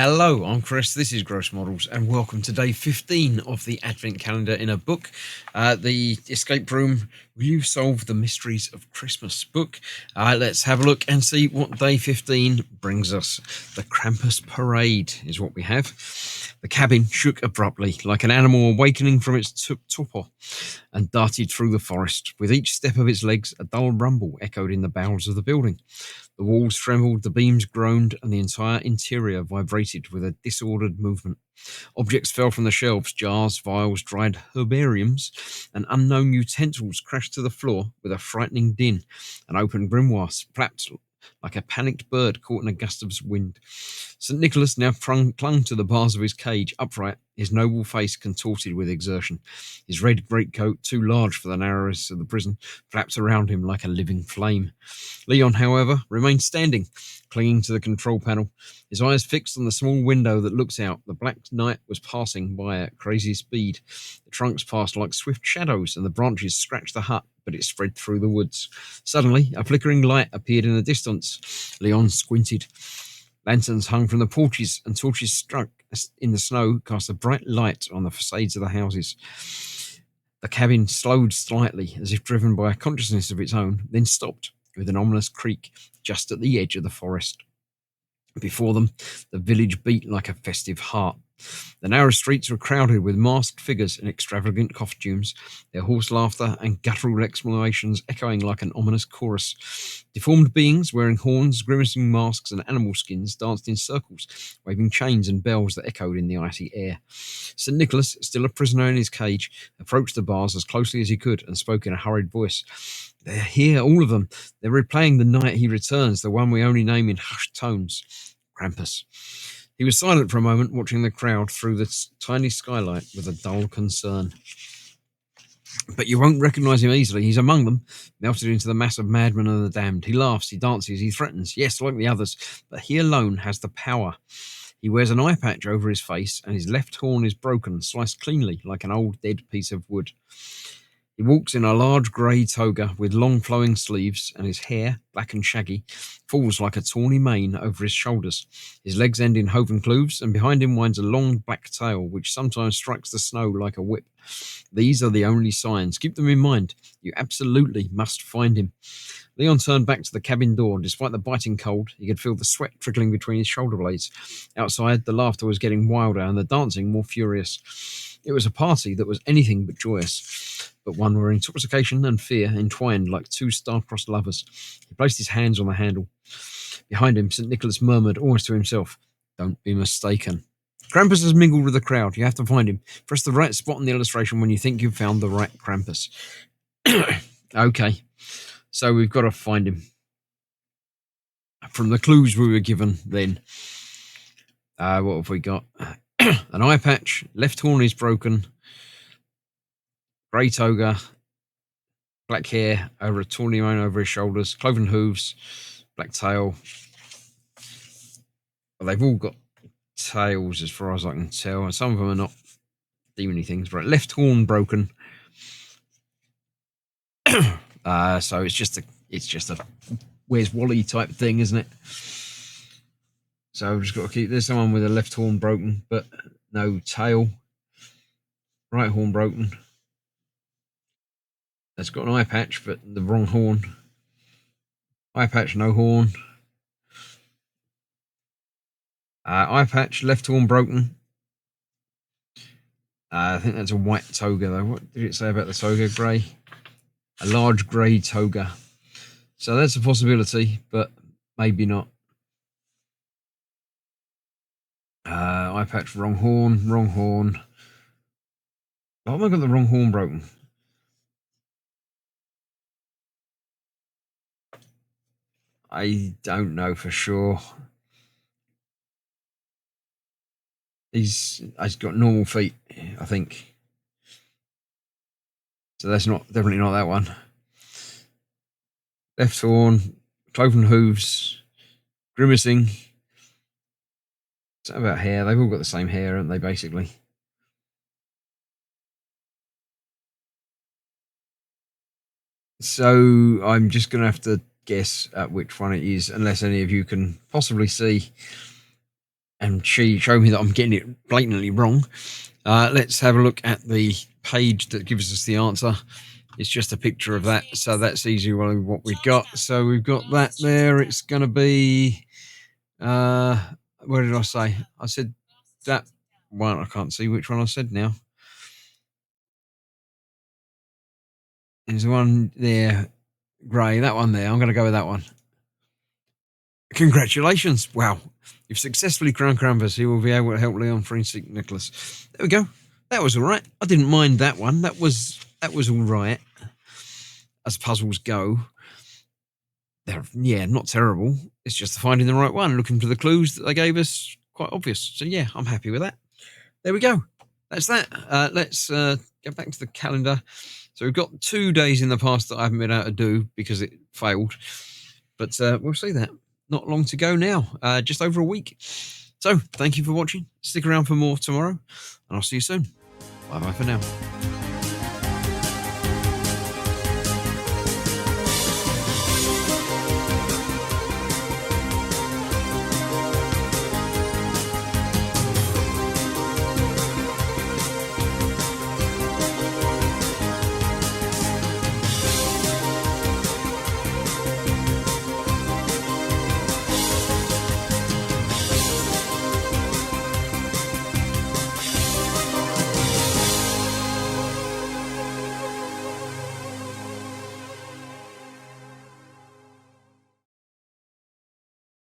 Hello, I'm Chris. This is Gross Models, and welcome to day 15 of the Advent Calendar in a Book. The Escape Room, Will You Solve the Mysteries of Christmas book. Let's have a look and see what day 15 brings us. The Krampus Parade is what we have. The cabin shook abruptly, like an animal awakening from its torpor, and darted through the forest. With each step of its legs, a dull rumble echoed in the bowels of the building. The walls trembled, the beams groaned, and the entire interior vibrated with a disordered movement. Objects fell from the shelves, jars, vials, dried herbariums, and unknown utensils crashed to the floor with a frightening din. An open grimoire flapped like a panicked bird caught in a gust of wind. St. Nicholas now clung to the bars of his cage, upright, his noble face contorted with exertion. His red greatcoat, too large for the narrowness of the prison, flapped around him like a living flame. Leon, however, remained standing, clinging to the control panel, his eyes fixed on the small window that looks out. The black night was passing by at crazy speed. The trunks passed like swift shadows, and the branches scratched the hut, but it spread through the woods. Suddenly, a flickering light appeared in the distance. Leon squinted. Lanterns hung from the porches, and torches struck in the snow cast a bright light on the facades of the houses. The cabin slowed slightly, as if driven by a consciousness of its own, then stopped with an ominous creak just at the edge of the forest. Before them, the village beat like a festive heart. The narrow streets were crowded with masked figures in extravagant costumes, their hoarse laughter and guttural exclamations echoing like an ominous chorus. Deformed beings wearing horns, grimacing masks, and animal skins danced in circles, waving chains and bells that echoed in the icy air. St. Nicholas, still a prisoner in his cage, approached the bars as closely as he could and spoke in a hurried voice. "They're here, all of them. They're replaying the night he returns, the one we only name in hushed tones. Krampus." He was silent for a moment, watching the crowd through the tiny skylight with a dull concern. "But you won't recognize him easily. He's among them, melted into the mass of madmen and the damned. He laughs, he dances, he threatens. Yes, like the others, but he alone has the power. He wears an eye patch over his face, and his left horn is broken, sliced cleanly like an old dead piece of wood. He walks in a large grey toga with long flowing sleeves, and his hair, black and shaggy, falls like a tawny mane over his shoulders. His legs end in hoven cloves, and behind him winds a long black tail, which sometimes strikes the snow like a whip. These are the only signs. Keep them in mind. You absolutely must find him." Leon turned back to the cabin door, and despite the biting cold, he could feel the sweat trickling between his shoulder blades. Outside, the laughter was getting wilder and the dancing more furious. It was a party that was anything but joyous, but one where intoxication and fear entwined like two star-crossed lovers. He placed his hands on the handle. Behind him, St. Nicholas murmured almost to himself, "Don't be mistaken. Krampus has mingled with the crowd. You have to find him. Press the right spot on the illustration when you think you've found the right Krampus." Okay, so we've got to find him. From the clues we were given then, what have we got? An eye patch, left horn is broken, grey toga, black hair over a tawny mane over his shoulders, cloven hooves, black tail. Well, they've all got tails as far as I can tell, and some of them are not demony things. Right, left horn broken. So it's just a where's Wally type thing, isn't it? So I've just got to keep. There's someone with a left horn broken, but no tail. Right horn broken. That's got an eye patch, but the wrong horn. Eye patch, no horn. Eye patch, left horn broken. I think that's a white toga, though. What did it say about the toga? Grey. A large grey toga. So that's a possibility, but maybe not. Eye patch, wrong horn, wrong horn. Oh, have I got the wrong horn broken? I don't know for sure. He's got normal feet, I think. So that's definitely not that one. Left horn, cloven hooves, grimacing. Something about hair. They've all got the same hair, haven't they, basically? So I'm just going to have to guess at which one it is, unless any of you can possibly see. and she showed me that I'm getting it blatantly wrong. Let's have a look at the page that gives us the answer. It's just a picture of that, so that's easily what we got. So we've got that there. It's going to be, where did I say? I said that one. I can't see which one I said now. There's one there, grey, that one there. I'm going to go with that one. Congratulations. Wow. You've successfully crowned Krampus. He will be able to help Leon free St. Nicholas. There we go. That was all right. I didn't mind that one. That was all right. As puzzles go, they're, not terrible. It's just finding the right one. Looking for the clues that they gave us, quite obvious. So, yeah, I'm happy with that. There we go. That's that. Let's get back to the calendar. So we've got 2 days in the past that I haven't been able to do because it failed. But we'll see that. Not long to go now. Just over a week. So, thank you for watching. Stick around for more tomorrow. And I'll see you soon. Bye-bye for now.